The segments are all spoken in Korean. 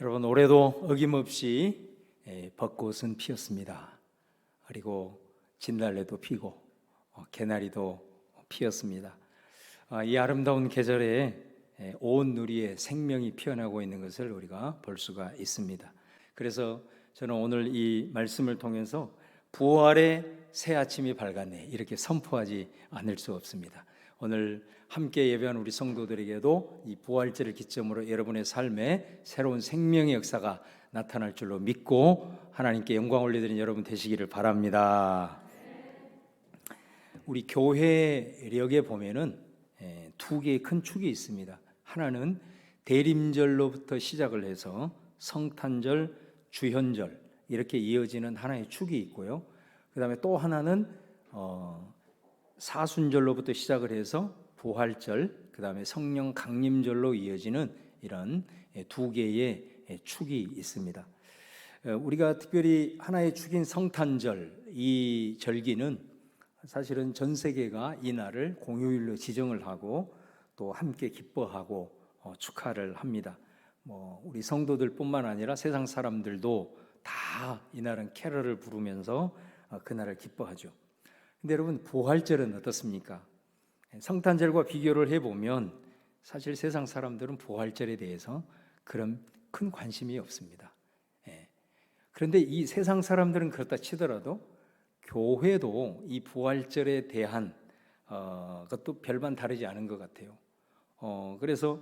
여러분, 올해도 어김없이 벚꽃은 피었습니다. 그리고 진달래도 피고 개나리도 피었습니다. 이 아름다운 계절에 온 누리에 생명이 피어나고 있는 것을 우리가 볼 수가 있습니다. 그래서 저는 오늘 이 말씀을 통해서 부활의 새 아침이 밝았네, 이렇게 선포하지 않을 수 없습니다. 오늘 함께 예배한 우리 성도들에게도 이 부활절을 기점으로 여러분의 삶에 새로운 생명의 역사가 나타날 줄로 믿고 하나님께 영광 올려드리는 여러분 되시기를 바랍니다. 우리 교회력에 보면은 두 개의 큰 축이 있습니다. 하나는 대림절로부터 시작을 해서 성탄절, 주현절 이렇게 이어지는 하나의 축이 있고요. 그 다음에 또 하나는 사순절로부터 시작을 해서 부활절, 그 다음에 성령 강림절로 이어지는 이런 두 개의 축이 있습니다. 우리가 특별히 하나의 축인 성탄절, 이 절기는 사실은 전 세계가 이 날을 공휴일로 지정을 하고 또 함께 기뻐하고 축하를 합니다. 우리 성도들뿐만 아니라 세상 사람들도 다 이날은 캐럴을 부르면서 그날을 기뻐하죠. 근데 여러분, 부활절은 어떻습니까? 성탄절과 비교를 해보면 사실 세상 사람들은 부활절에 대해서 그런 큰 관심이 없습니다. 그런데 이 세상 사람들은 그렇다 치더라도 교회도 이 부활절에 대한 것도 별반 다르지 않은 것 같아요. 그래서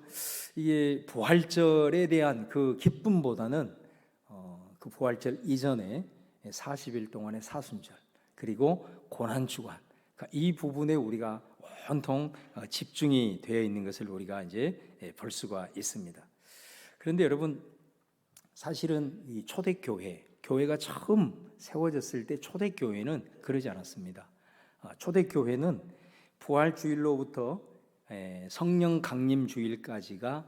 이게 부활절에 대한 그 기쁨보다는 그 부활절 이전에 40일 동안의 사순절, 그리고 고난주간, 이 부분에 우리가 온통 집중이 되어 있는 것을 우리가 이제 볼 수가 있습니다. 그런데 여러분, 사실은 이 초대교회, 교회가 처음 세워졌을 때 초대교회는 그러지 않았습니다. 초대교회는 부활주일로부터 성령 강림주일까지가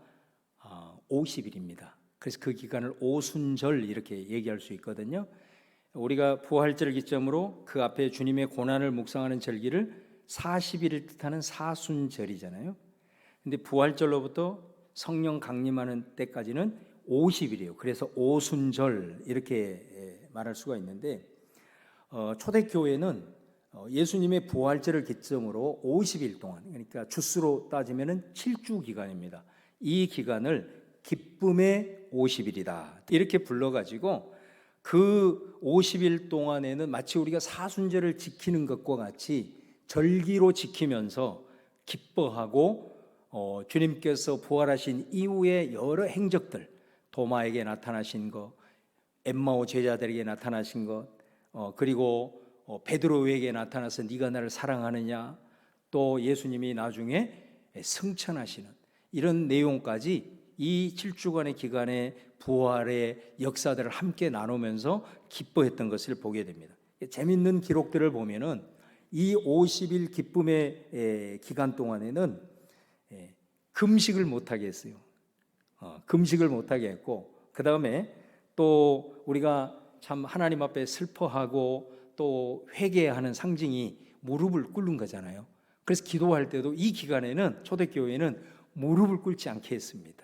50일입니다. 그래서 그 기간을 오순절 이렇게 얘기할 수 있거든요. 우리가 부활절 기점으로 그 앞에 주님의 고난을 묵상하는 절기를 40일을 뜻하는 사순절이잖아요. 근데 부활절로부터 성령 강림하는 때까지는 50일이에요. 그래서 오순절 이렇게 말할 수가 있는데, 초대교회는 예수님의 부활절을 기점으로 50일 동안, 그러니까 주수로 따지면 7주 기간입니다. 이 기간을 기쁨의 50일이다 이렇게 불러가지고 그 50일 동안에는 마치 우리가 사순절을 지키는 것과 같이 절기로 지키면서 기뻐하고 주님께서 부활하신 이후의 여러 행적들, 도마에게 나타나신 것, 엠마오 제자들에게 나타나신 것, 그리고 베드로에게 나타나서 네가 나를 사랑하느냐, 또 예수님이 나중에 승천하시는 이런 내용까지 이 7주간의 기간에 부활의 역사들을 함께 나누면서 기뻐했던 것을 보게 됩니다. 재밌는 기록들을 보면은 이 50일 기쁨의 기간 동안에는 금식을 못하게 했어요. 금식을 못하게 했고, 그 다음에 또 우리가 참 하나님 앞에 슬퍼하고 또 회개하는 상징이 무릎을 꿇는 거잖아요. 그래서 기도할 때도 이 기간에는 초대교회는 무릎을 꿇지 않게 했습니다.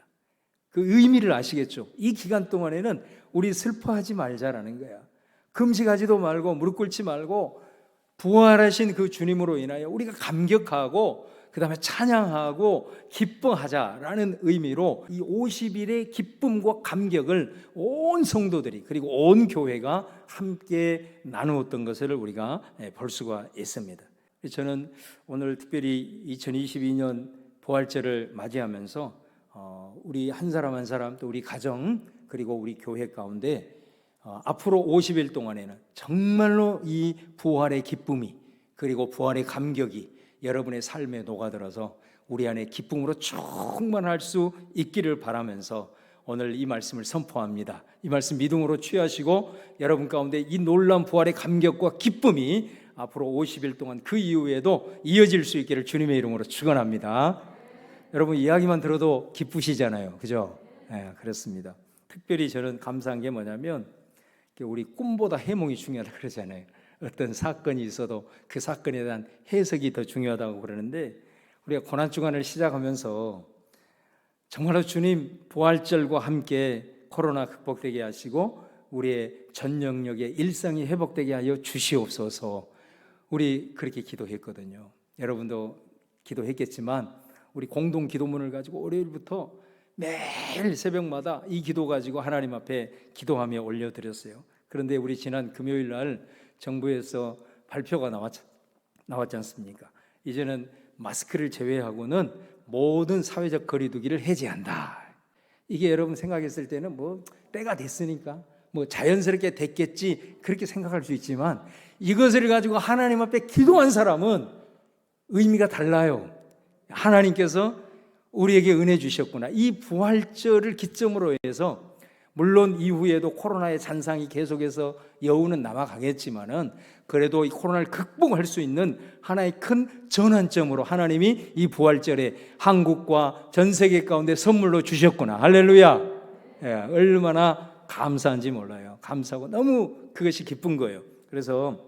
그 의미를 아시겠죠? 이 기간 동안에는 우리 슬퍼하지 말자라는 거야. 금식하지도 말고 무릎 꿇지 말고 부활하신 그 주님으로 인하여 우리가 감격하고 그 다음에 찬양하고 기뻐하자라는 의미로 이 50일의 기쁨과 감격을 온 성도들이, 그리고 온 교회가 함께 나누었던 것을 우리가 볼 수가 있습니다. 저는 오늘 특별히 2022년 부활절을 맞이하면서 우리 한 사람 한 사람, 또 우리 가정, 그리고 우리 교회 가운데 앞으로 50일 동안에는 정말로 이 부활의 기쁨이, 그리고 부활의 감격이 여러분의 삶에 녹아들어서 우리 안에 기쁨으로 충만할 수 있기를 바라면서 오늘 이 말씀을 선포합니다. 이 말씀 믿음으로 취하시고 여러분 가운데 이 놀라운 부활의 감격과 기쁨이 앞으로 50일 동안 그 이후에도 이어질 수 있기를 주님의 이름으로 축원합니다. 여러분, 이야기만 들어도 기쁘시잖아요, 그죠? 네, 그렇습니다. 특별히 저는 감사한 게 뭐냐면, 우리 꿈보다 해몽이 중요하다 그러잖아요. 어떤 사건이 있어도 그 사건에 대한 해석이 더 중요하다고 그러는데, 우리가 고난주간을 시작하면서 정말로 주님 부활절과 함께 코로나 극복되게 하시고 우리의 전 영역의 일상이 회복되게 하여 주시옵소서. 우리 그렇게 기도했거든요. 여러분도 기도했겠지만 우리 공동 기도문을 가지고 월요일부터 매일 새벽마다 이 기도 가지고 하나님 앞에 기도하며 올려드렸어요. 그런데 우리 지난 금요일 날 정부에서 발표가 나왔지 않습니까? 이제는 마스크를 제외하고는 모든 사회적 거리두기를 해제한다. 이게 여러분 생각했을 때는 뭐 때가 됐으니까 뭐 자연스럽게 됐겠지 그렇게 생각할 수 있지만 이것을 가지고 하나님 앞에 기도한 사람은 의미가 달라요. 하나님께서 우리에게 은혜 주셨구나. 이 부활절을 기점으로 해서 물론 이후에도 코로나의 잔상이 계속해서 여우는 남아가겠지만은 그래도 이 코로나를 극복할 수 있는 하나의 큰 전환점으로 하나님이 이 부활절에 한국과 전 세계 가운데 선물로 주셨구나. 할렐루야. 예, 얼마나 감사한지 몰라요. 감사하고 너무 그것이 기쁜 거예요. 그래서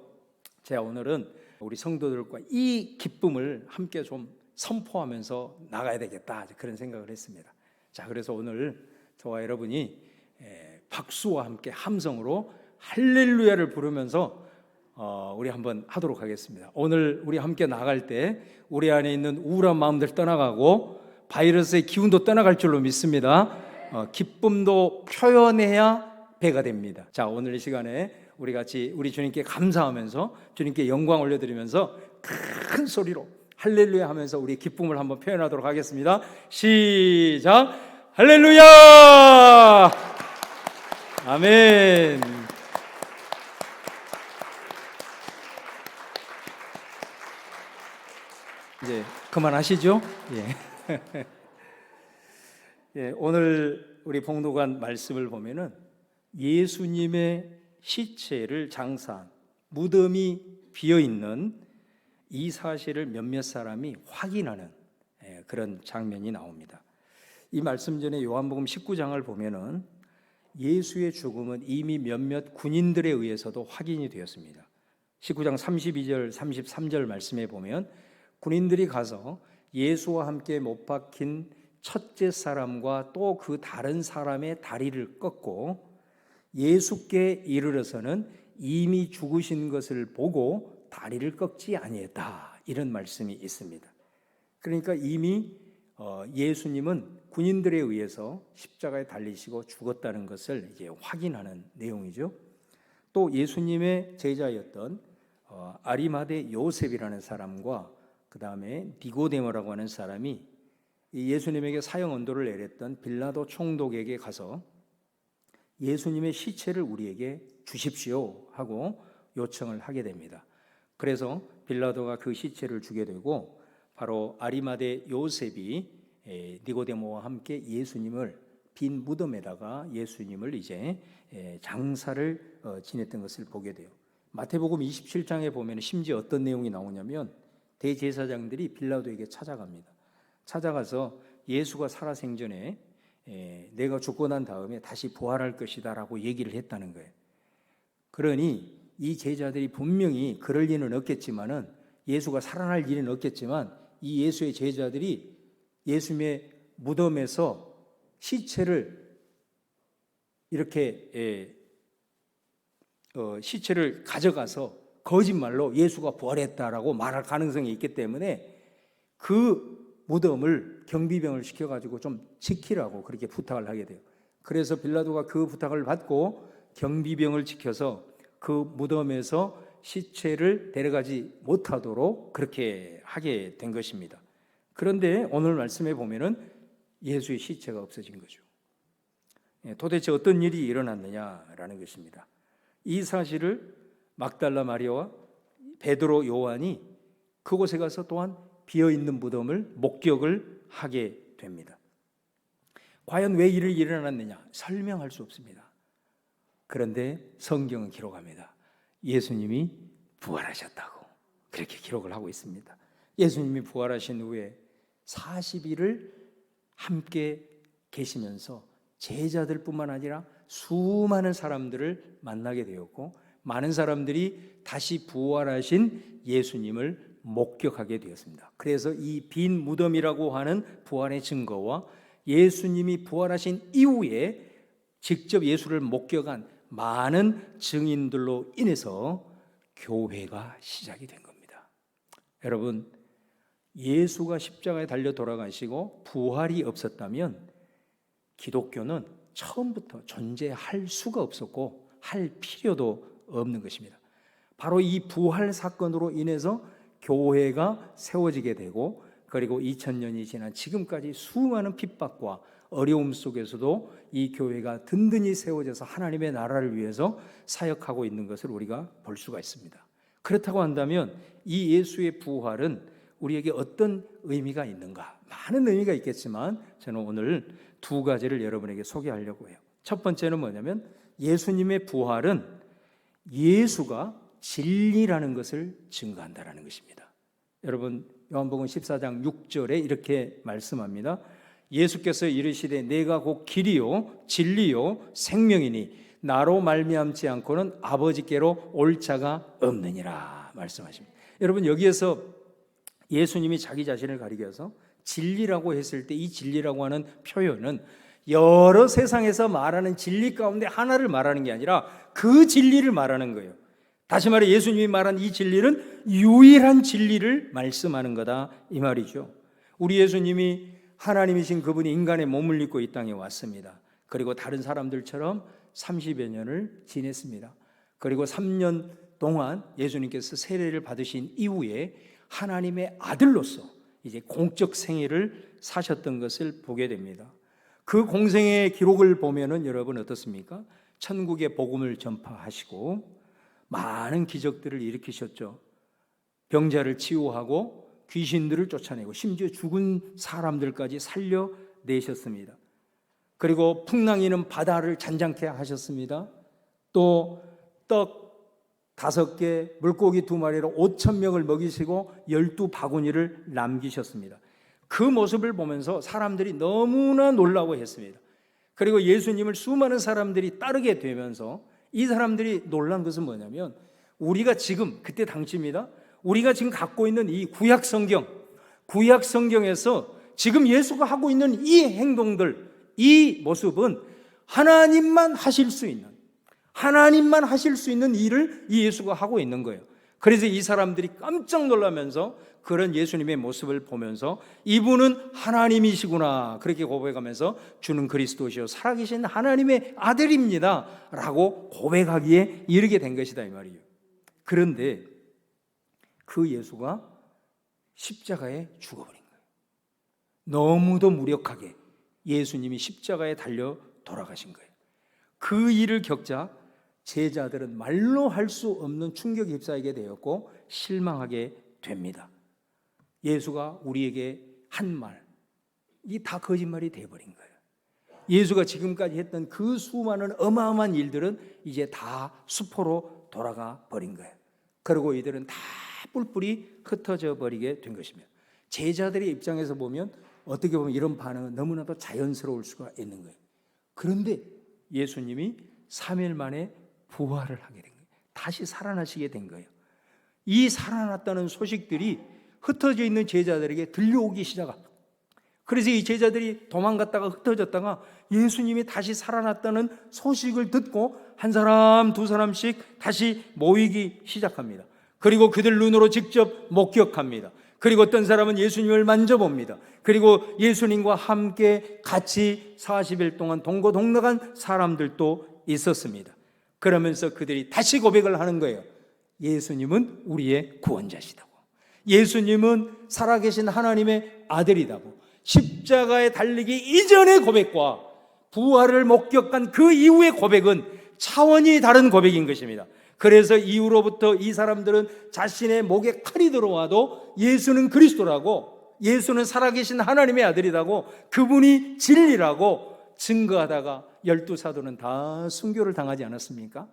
제가 오늘은 우리 성도들과 이 기쁨을 함께 좀 선포하면서 나가야 되겠다 그런 생각을 했습니다. 자, 그래서 오늘 저와 여러분이 박수와 함께 함성으로 할렐루야를 부르면서 우리 한번 하도록 하겠습니다. 오늘 우리 함께 나갈 때 우리 안에 있는 우울한 마음들 떠나가고 바이러스의 기운도 떠나갈 줄로 믿습니다. 기쁨도 표현해야 배가 됩니다. 자, 오늘 이 시간에 우리 같이 우리 주님께 감사하면서 주님께 영광 올려드리면서 큰 소리로 할렐루야 하면서 우리 기쁨을 한번 표현하도록 하겠습니다. 시작. 할렐루야. 아멘. 이제 그만하시죠. 예. 예, 오늘 우리 봉독한 말씀을 보면은 예수님의 시체를 장사한 무덤이 비어 있는 이 사실을 몇몇 사람이 확인하는 그런 장면이 나옵니다. 이 말씀 전에 요한복음 19장을 보면은 예수의 죽음은 이미 몇몇 군인들에 의해서도 확인이 되었습니다. 19장 32절 33절 말씀에 보면 군인들이 가서 예수와 함께 못 박힌 첫째 사람과 또 그 다른 사람의 다리를 꺾고 예수께 이르러서는 이미 죽으신 것을 보고 다리를 꺾지 아니했다. 이런 말씀이 있습니다. 그러니까 이미 예수님은 군인들에 의해서 십자가에 달리시고 죽었다는 것을 이제 확인하는 내용이죠. 또 예수님의 제자였던 아리마대 요셉이라는 사람과 그 다음에 니고데모라고 하는 사람이 예수님에게 사형 언도를 내렸던 빌라도 총독에게 가서 예수님의 시체를 우리에게 주십시오 하고 요청을 하게 됩니다. 그래서 빌라도가 그 시체를 주게 되고 바로 아리마대 요셉이 니고데모와 함께 예수님을 빈 무덤에다가 예수님을 이제 장사를 지냈던 것을 보게 돼요. 마태복음 27장에 보면 심지어 어떤 내용이 나오냐면 대제사장들이 빌라도에게 찾아갑니다. 찾아가서 예수가 살아생전에 내가 죽고 난 다음에 다시 부활할 것이다 라고 얘기를 했다는 거예요. 그러니 이 제자들이 분명히 그럴 리는 없겠지만은 예수가 살아날 일은 없겠지만 이 예수의 제자들이 예수님의 무덤에서 시체를 이렇게 시체를 가져가서 거짓말로 예수가 부활했다라고 말할 가능성이 있기 때문에 그 무덤을 경비병을 시켜가지고 좀 지키라고 그렇게 부탁을 하게 돼요. 그래서 빌라도가 그 부탁을 받고 경비병을 지켜서 그 무덤에서 시체를 데려가지 못하도록 그렇게 하게 된 것입니다. 그런데 오늘 말씀에 보면은 예수의 시체가 없어진 거죠. 도대체 어떤 일이 일어났느냐라는 것입니다. 이 사실을 막달라 마리아와 베드로 요한이 그곳에 가서 또한 비어있는 무덤을 목격을 하게 됩니다. 과연 왜 이를 일어났느냐? 설명할 수 없습니다. 그런데 성경은 기록합니다. 예수님이 부활하셨다고 그렇게 기록을 하고 있습니다. 예수님이 부활하신 후에 40일을 함께 계시면서 제자들뿐만 아니라 수많은 사람들을 만나게 되었고 많은 사람들이 다시 부활하신 예수님을 목격하게 되었습니다. 그래서 이 빈 무덤이라고 하는 부활의 증거와 예수님이 부활하신 이후에 직접 예수를 목격한 많은 증인들로 인해서 교회가 시작이 된 겁니다. 여러분, 예수가 십자가에 달려 돌아가시고 부활이 없었다면 기독교는 처음부터 존재할 수가 없었고 할 필요도 없는 것입니다. 바로 이 부활 사건으로 인해서 교회가 세워지게 되고, 그리고 2000년이 지난 지금까지 수많은 핍박과 어려움 속에서도 이 교회가 든든히 세워져서 하나님의 나라를 위해서 사역하고 있는 것을 우리가 볼 수가 있습니다. 그렇다고 한다면 이 예수의 부활은 우리에게 어떤 의미가 있는가? 많은 의미가 있겠지만 저는 오늘 두 가지를 여러분에게 소개하려고 해요. 첫 번째는 뭐냐면, 예수님의 부활은 예수가 진리라는 것을 증거한다는 것입니다. 여러분, 요한복음 14장 6절에 이렇게 말씀합니다. 예수께서 이르시되 내가 곧 길이요 진리요 생명이니 나로 말미암지 않고는 아버지께로 올 자가 없느니라 말씀하십니다. 여러분, 여기에서 예수님이 자기 자신을 가리켜서 진리라고 했을 때 이 진리라고 하는 표현은 여러 세상에서 말하는 진리 가운데 하나를 말하는 게 아니라 그 진리를 말하는 거예요. 다시 말해 예수님이 말한 이 진리는 유일한 진리를 말씀하는 거다, 이 말이죠. 우리 예수님이 하나님이신 그분이 인간의 몸을 입고 이 땅에 왔습니다. 그리고 다른 사람들처럼 30여 년을 지냈습니다. 그리고 3년 동안 예수님께서 세례를 받으신 이후에 하나님의 아들로서 이제 공적 생애를 사셨던 것을 보게 됩니다. 그 공생의 기록을 보면은 여러분 어떻습니까? 천국의 복음을 전파하시고 많은 기적들을 일으키셨죠. 병자를 치유하고 귀신들을 쫓아내고 심지어 죽은 사람들까지 살려내셨습니다. 그리고 풍랑이는 바다를 잔잔케 하셨습니다. 또 떡 5개, 물고기 2마리로 5,000명을 먹이시고 12바구니를 남기셨습니다. 그 모습을 보면서 사람들이 너무나 놀라워 했습니다. 그리고 예수님을 수많은 사람들이 따르게 되면서 이 사람들이 놀란 것은 뭐냐면, 우리가 지금 그때 당시입니다. 우리가 지금 갖고 있는 이 구약 성경에서 지금 예수가 하고 있는 이 행동들, 이 모습은 하나님만 하실 수 있는 일을 이 예수가 하고 있는 거예요. 그래서 이 사람들이 깜짝 놀라면서 그런 예수님의 모습을 보면서 이분은 하나님이시구나, 그렇게 고백하면서 주는 그리스도시요 살아계신 하나님의 아들입니다 라고 고백하기에 이르게 된 것이다, 이 말이에요. 그런데 그 예수가 십자가에 죽어버린 거예요. 너무도 무력하게 예수님이 십자가에 달려 돌아가신 거예요. 그 일을 겪자 제자들은 말로 할 수 없는 충격에 휩싸이게 되었고 실망하게 됩니다. 예수가 우리에게 한 말, 이게 다 거짓말이 되어버린 거예요. 예수가 지금까지 했던 그 수많은 어마어마한 일들은 이제 다 수포로 돌아가 버린 거예요. 그리고 이들은 다 뿔뿔이 흩어져 버리게 된 것입니다. 제자들의 입장에서 보면 어떻게 보면 이런 반응은 너무나도 자연스러울 수가 있는 거예요. 그런데 예수님이 3일 만에 부활을 하게 된 거예요. 다시 살아나시게 된 거예요. 이 살아났다는 소식들이 흩어져 있는 제자들에게 들려오기 시작합니다. 그래서 이 제자들이 도망갔다가 흩어졌다가 예수님이 다시 살아났다는 소식을 듣고 한 사람 두 사람씩 다시 모이기 시작합니다. 그리고 그들 눈으로 직접 목격합니다. 그리고 어떤 사람은 예수님을 만져봅니다. 그리고 예수님과 함께 같이 40일 동안 동고동락한 사람들도 있었습니다. 그러면서 그들이 다시 고백을 하는 거예요. 예수님은 우리의 구원자시다고, 예수님은 살아계신 하나님의 아들이라고. 십자가에 달리기 이전의 고백과 부활을 목격한 그 이후의 고백은 차원이 다른 고백인 것입니다. 그래서 이후로부터 이 사람들은 자신의 목에 칼이 들어와도 예수는 그리스도라고, 예수는 살아계신 하나님의 아들이라고, 그분이 진리라고 증거하다가 12사도는 다 순교를 당하지 않았습니까?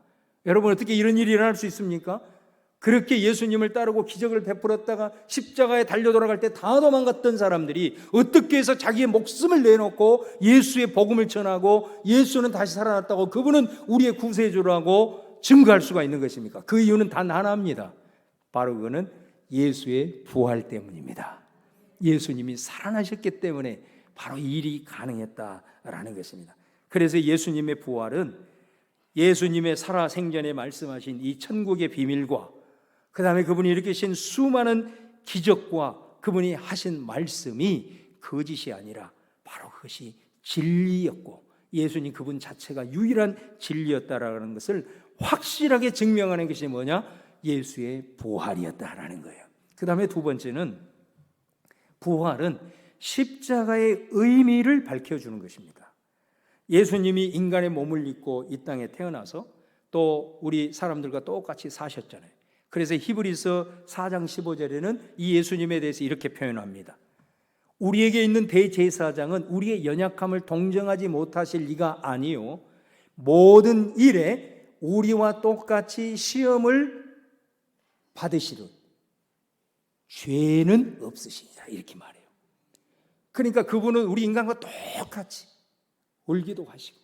여러분, 어떻게 이런 일이 일어날 수 있습니까? 그렇게 예수님을 따르고 기적을 베풀었다가 십자가에 달려 돌아갈 때 다 도망갔던 사람들이 어떻게 해서 자기의 목숨을 내놓고 예수의 복음을 전하고 예수는 다시 살아났다고, 그분은 우리의 구세주라고 증거할 수가 있는 것입니까? 그 이유는 단 하나입니다. 바로 그거는 예수의 부활 때문입니다. 예수님이 살아나셨기 때문에 바로 이 일이 가능했다라는 것입니다. 그래서 예수님의 부활은 예수님의 살아생전에 말씀하신 이 천국의 비밀과 그 다음에 그분이 일으키신 수많은 기적과 그분이 하신 말씀이 거짓이 아니라 바로 그것이 진리였고 예수님 그분 자체가 유일한 진리였다라는 것을 확실하게 증명하는 것이 뭐냐? 예수의 부활이었다라는 거예요. 그 다음에 두 번째는 부활은 십자가의 의미를 밝혀주는 것입니다. 예수님이 인간의 몸을 입고 이 땅에 태어나서 또 우리 사람들과 똑같이 사셨잖아요. 그래서 히브리서 4장 15절에는 이 예수님에 대해서 이렇게 표현합니다. 우리에게 있는 대제사장은 우리의 연약함을 동정하지 못하실 리가 아니요 모든 일에 우리와 똑같이 시험을 받으시듯 죄는 없으시니라 이렇게 말해요. 그러니까 그분은 우리 인간과 똑같이 울기도 하시고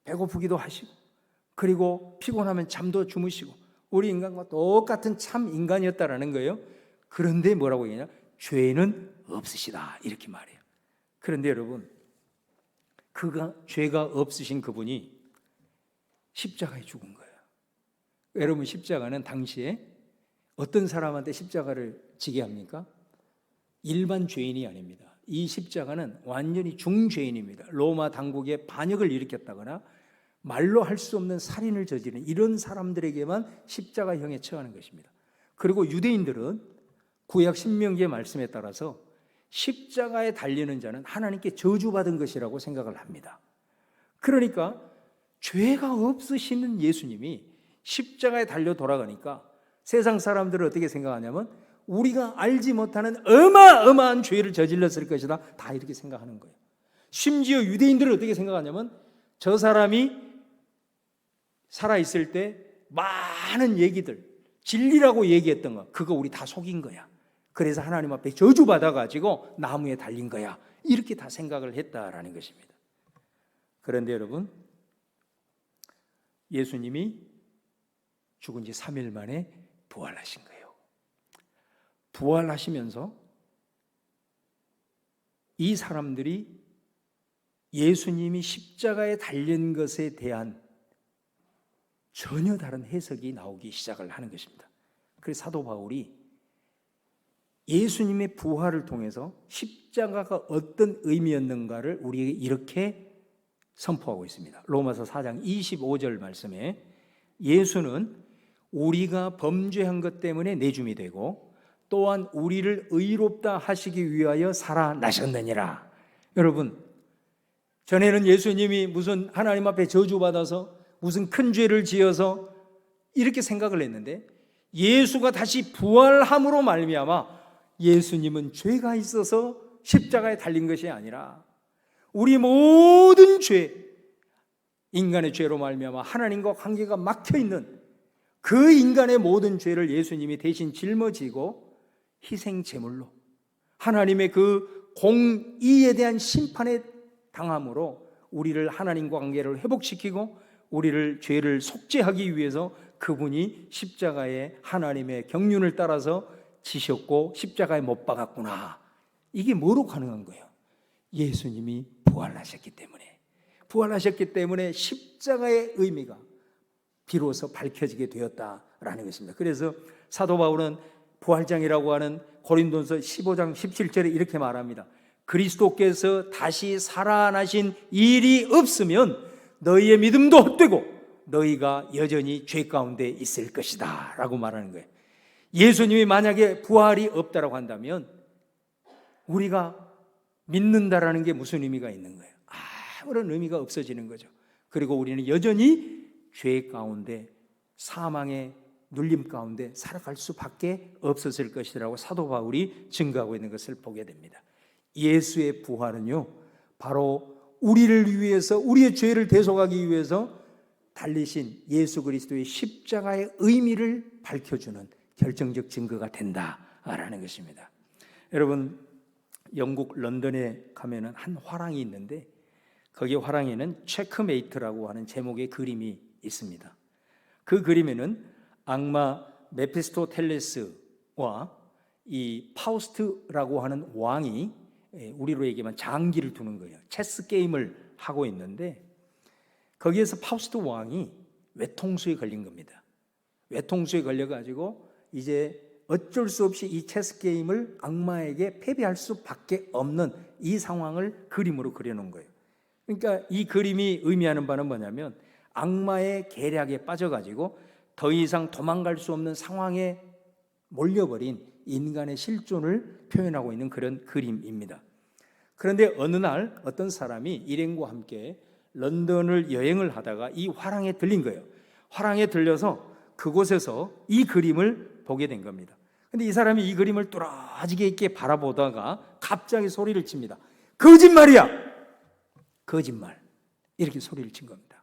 배고프기도 하시고 그리고 피곤하면 잠도 주무시고 우리 인간과 똑같은 참 인간이었다라는 거예요. 그런데 뭐라고 얘기하냐? 죄는 없으시다 이렇게 말해요. 그런데 여러분 죄가 없으신 그분이 십자가에 죽은 거예요. 여러분 십자가는 당시에 어떤 사람한테 십자가를 지게 합니까? 일반 죄인이 아닙니다. 이 십자가는 완전히 중죄인입니다. 로마 당국의 반역을 일으켰다거나 말로 할 수 없는 살인을 저지른 이런 사람들에게만 십자가형에 처하는 것입니다. 그리고 유대인들은 구약 신명기의 말씀에 따라서 십자가에 달리는 자는 하나님께 저주받은 것이라고 생각을 합니다. 그러니까 죄가 없으시는 예수님이 십자가에 달려 돌아가니까 세상 사람들은 어떻게 생각하냐면 우리가 알지 못하는 어마어마한 죄를 저질렀을 것이다 다 이렇게 생각하는 거예요. 심지어 유대인들은 어떻게 생각하냐면 저 사람이 살아있을 때 많은 얘기들 진리라고 얘기했던 거 그거 우리 다 속인 거야. 그래서 하나님 앞에 저주받아가지고 나무에 달린 거야 이렇게 다 생각을 했다라는 것입니다. 그런데 여러분 예수님이 죽은 지 3일 만에 부활하신 거예요. 부활하시면서 이 사람들이 예수님이 십자가에 달린 것에 대한 전혀 다른 해석이 나오기 시작을 하는 것입니다. 그래서 사도 바울이 예수님의 부활을 통해서 십자가가 어떤 의미였는가를 우리에게 이렇게 선포하고 있습니다. 로마서 4장 25절 말씀에 예수는 우리가 범죄한 것 때문에 내줌이 되고 또한 우리를 의롭다 하시기 위하여 살아나셨느니라. 여러분 전에는 예수님이 무슨 하나님 앞에 저주받아서 무슨 큰 죄를 지어서 이렇게 생각을 했는데 예수가 다시 부활함으로 말미암아 예수님은 죄가 있어서 십자가에 달린 것이 아니라 우리 모든 죄 인간의 죄로 말미암아 하나님과 관계가 막혀있는 그 인간의 모든 죄를 예수님이 대신 짊어지고 희생제물로 하나님의 그 공의에 대한 심판에 당함으로 우리를 하나님과 관계를 회복시키고 우리를 죄를 속죄하기 위해서 그분이 십자가에 하나님의 경륜을 따라서 지셨고 십자가에 못 박았구나. 이게 뭐로 가능한 거예요? 예수님이 부활하셨기 때문에 십자가의 의미가 비로소 밝혀지게 되었다라는 것입니다. 그래서 사도 바울은 부활장이라고 하는 고린도서 15장 17절에 이렇게 말합니다. 그리스도께서 다시 살아나신 일이 없으면 너희의 믿음도 헛되고 너희가 여전히 죄 가운데 있을 것이다 라고 말하는 거예요. 예수님이 만약에 부활이 없다라고 한다면 우리가 믿는다라는 게 무슨 의미가 있는 거예요? 아무런 의미가 없어지는 거죠. 그리고 우리는 여전히 죄 가운데 사망의 눌림 가운데 살아갈 수밖에 없었을 것이라고 사도 바울이 증거하고 있는 것을 보게 됩니다. 예수의 부활은요 바로 우리를 위해서 우리의 죄를 대속하기 위해서 달리신 예수 그리스도의 십자가의 의미를 밝혀주는 결정적 증거가 된다라는 것입니다. 여러분 영국 런던에 가면은 한 화랑이 있는데 거기 화랑에는 체크메이트라고 하는 제목의 그림이 있습니다. 그 그림에는 악마 메피스토텔레스와 이 파우스트라고 하는 왕이 우리로 얘기하면 장기를 두는 거예요. 체스 게임을 하고 있는데 거기에서 파우스트 왕이 외통수에 걸린 겁니다. 외통수에 걸려가지고 이제 어쩔 수 없이 이 체스 게임을 악마에게 패배할 수밖에 없는 이 상황을 그림으로 그려놓은 거예요. 그러니까 이 그림이 의미하는 바는 뭐냐면 악마의 계략에 빠져가지고 더 이상 도망갈 수 없는 상황에 몰려버린 인간의 실존을 표현하고 있는 그런 그림입니다. 그런데 어느 날 어떤 사람이 일행과 함께 런던을 여행을 하다가 이 화랑에 들린 거예요. 화랑에 들려서 그곳에서 이 그림을 보게 된 겁니다. 근데 이 사람이 이 그림을 뚫어지게 있게 바라보다가 갑자기 소리를 칩니다. 거짓말이야! 거짓말! 이렇게 소리를 친 겁니다.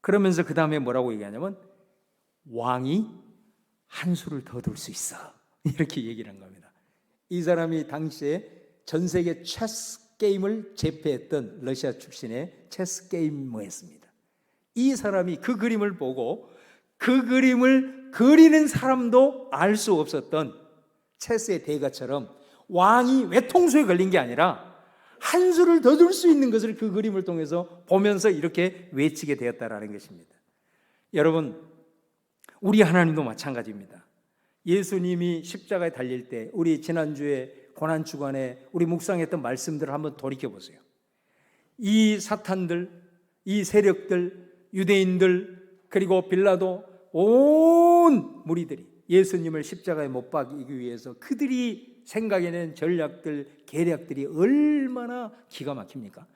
그러면서 그 다음에 뭐라고 얘기하냐면 왕이 한 수를 더 둘 수 있어. 이렇게 얘기를 한 겁니다. 이 사람이 당시에 전 세계 체스 게임을 제패했던 러시아 출신의 체스 게이머였습니다. 이 사람이 그 그림을 보고 그 그림을 그리는 사람도 알 수 없었던 체스의 대가처럼 왕이 외통수에 걸린 게 아니라 한 수를 더 둘 수 있는 것을 그 그림을 통해서 보면서 이렇게 외치게 되었다라는 것입니다. 여러분, 우리 하나님도 마찬가지입니다. 예수님이 십자가에 달릴 때 우리 지난주에 고난주간에 우리 묵상했던 말씀들을 한번 돌이켜보세요. 이 사탄들, 이 세력들, 유대인들, 그리고 빌라도 온 무리들이 예수님을 십자가에 못 박이기 위해서 그들이 생각해낸 전략들, 계략들이 얼마나 기가 막힙니까?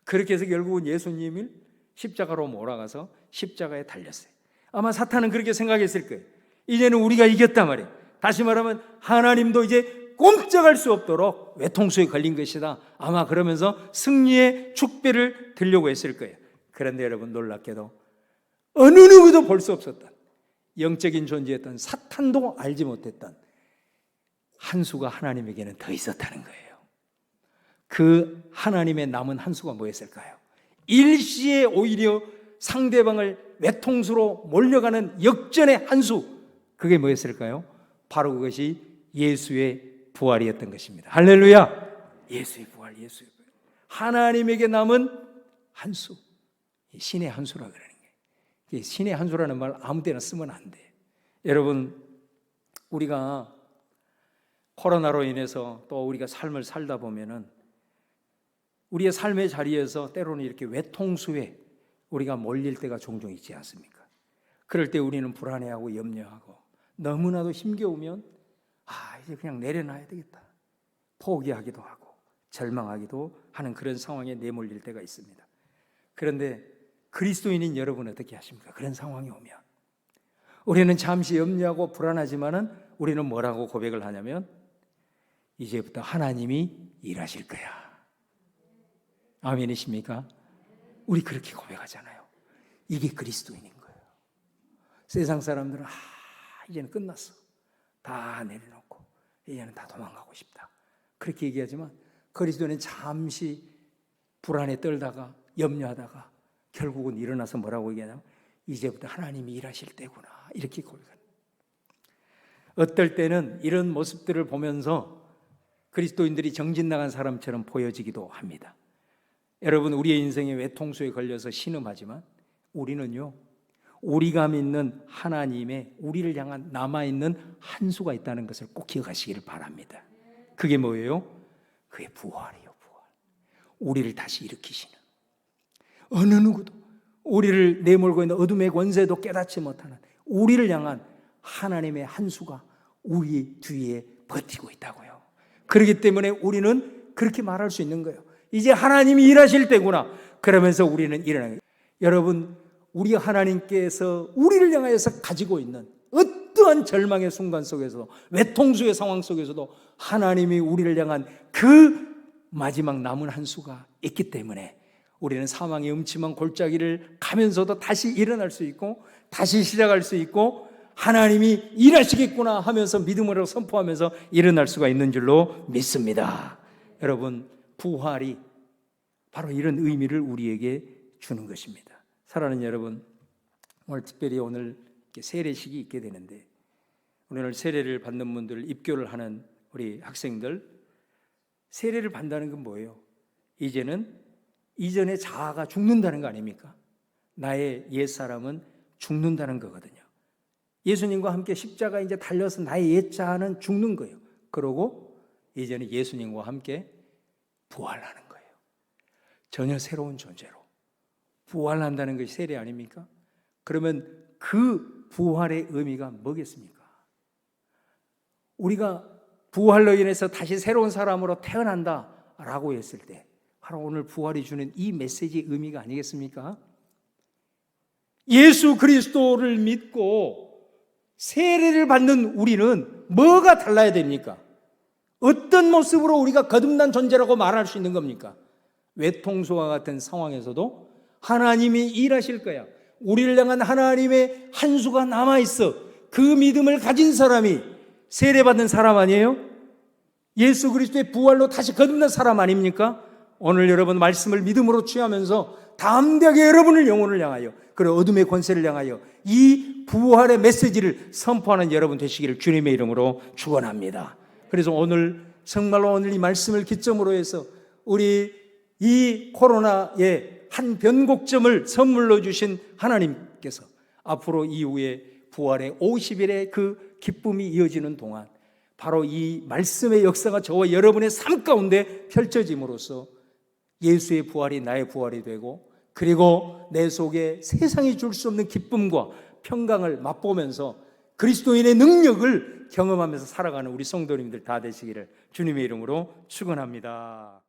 그렇게 해서 결국은 예수님을 십자가로 몰아가서 십자가에 달렸어요. 아마 사탄은 그렇게 생각했을 거예요. 이제는 우리가 이겼단 말이에요. 다시 말하면 하나님도 이제 꼼짝할 수 없도록 외통수에 걸린 것이다. 아마 그러면서 승리의 축배를 들려고 했을 거예요. 그런데 여러분, 놀랍게도 어느 누구도 볼 수 없었던 영적인 존재였던 사탄도 알지 못했던 한 수가 하나님에게는 더 있었다는 거예요. 그 하나님의 남은 한 수가 뭐였을까요? 일시에 오히려 상대방을 외통수로 몰려가는 역전의 한 수, 그게 뭐였을까요? 바로 그것이 예수의 부활이었던 것입니다. 할렐루야! 예수의 부활, 예수의 부활. 하나님에게 남은 한 수, 신의 한 수라 그러는 거예요. 신의 한 수라는 말 아무 때나 쓰면 안 돼. 여러분, 우리가 코로나로 인해서 또 우리가 삶을 살다 보면은 우리의 삶의 자리에서 때로는 이렇게 외통수에 우리가 몰릴 때가 종종 있지 않습니까? 그럴 때 우리는 불안해하고 염려하고 너무나도 힘겨우면 이제 그냥 내려놔야 되겠다, 포기하기도 하고 절망하기도 하는 그런 상황에 내몰릴 때가 있습니다. 그런데 그리스도인인 여러분은 어떻게 하십니까? 그런 상황이 오면 우리는 잠시 염려하고 불안하지만은 우리는 뭐라고 고백을 하냐면 이제부터 하나님이 일하실 거야. 아멘이십니까? 우리 그렇게 고백하잖아요. 이게 그리스도인인 거예요. 세상 사람들은 이제는 끝났어, 다 내려놓고 이제는 다 도망가고 싶다, 그렇게 얘기하지만 그리스도는 잠시 불안에 떨다가 염려하다가 결국은 일어나서 뭐라고 얘기하냐면 이제부터 하나님이 일하실 때구나, 이렇게 고백합니다. 어떨 때는 이런 모습들을 보면서 그리스도인들이 정진나간 사람처럼 보여지기도 합니다. 여러분, 우리의 인생에 외통수에 걸려서 신음하지만 우리는요, 우리가 믿는 하나님의 우리를 향한 남아있는 한 수가 있다는 것을 꼭 기억하시기를 바랍니다. 그게 뭐예요? 그게 부활이에요. 부활. 우리를 다시 일으키시는, 어느 누구도 우리를 내몰고 있는 어둠의 권세도 깨닫지 못하는 우리를 향한 하나님의 한 수가 우리 뒤에 버티고 있다고요. 그렇기 때문에 우리는 그렇게 말할 수 있는 거예요. 이제 하나님이 일하실 때구나. 그러면서 우리는 일어나는 거예요. 여러분, 우리 하나님께서 우리를 향하여서 가지고 있는 어떠한 절망의 순간 속에서도, 외통수의 상황 속에서도 하나님이 우리를 향한 그 마지막 남은 한 수가 있기 때문에 우리는 사망의 음침한 골짜기를 가면서도 다시 일어날 수 있고 다시 시작할 수 있고 하나님이 일하시겠구나 하면서 믿음으로 선포하면서 일어날 수가 있는 줄로 믿습니다. 여러분, 부활이 바로 이런 의미를 우리에게 주는 것입니다. 사랑하는 여러분, 오늘 특별히 오늘 세례식이 있게 되는데 오늘 세례를 받는 분들, 입교를 하는 우리 학생들, 세례를 받는다는 건 뭐예요? 이제는 이전의 자아가 죽는다는 거 아닙니까? 나의 옛사람은 죽는다는 거거든요. 예수님과 함께 십자가에 이제 달려서 나의 옛자는 죽는 거예요. 그러고 이제는 예수님과 함께 부활하는 거예요. 전혀 새로운 존재로 부활한다는 것이 세례 아닙니까? 그러면 그 부활의 의미가 뭐겠습니까? 우리가 부활로 인해서 다시 새로운 사람으로 태어난다라고 했을 때 바로 오늘 부활이 주는 이 메시지의 의미가 아니겠습니까? 예수 그리스도를 믿고 세례를 받는 우리는 뭐가 달라야 됩니까? 어떤 모습으로 우리가 거듭난 존재라고 말할 수 있는 겁니까? 외통수와 같은 상황에서도 하나님이 일하실 거야. 우리를 향한 하나님의 한 수가 남아있어. 그 믿음을 가진 사람이 세례받는 사람 아니에요? 예수 그리스도의 부활로 다시 거듭난 사람 아닙니까? 오늘 여러분 말씀을 믿음으로 취하면서 담대하게 여러분을 영혼을 향하여 그리고 어둠의 권세를 향하여 이 부활의 메시지를 선포하는 여러분 되시기를 주님의 이름으로 축원합니다. 그래서 오늘 정말로 오늘 이 말씀을 기점으로 해서 우리 이 코로나의 한 변곡점을 선물로 주신 하나님께서 앞으로 이후에 부활의 50일의 그 기쁨이 이어지는 동안 바로 이 말씀의 역사가 저와 여러분의 삶 가운데 펼쳐짐으로써 예수의 부활이 나의 부활이 되고 그리고 내 속에 세상이 줄 수 없는 기쁨과 평강을 맛보면서 그리스도인의 능력을 경험하면서 살아가는 우리 성도님들 다 되시기를 주님의 이름으로 축원합니다.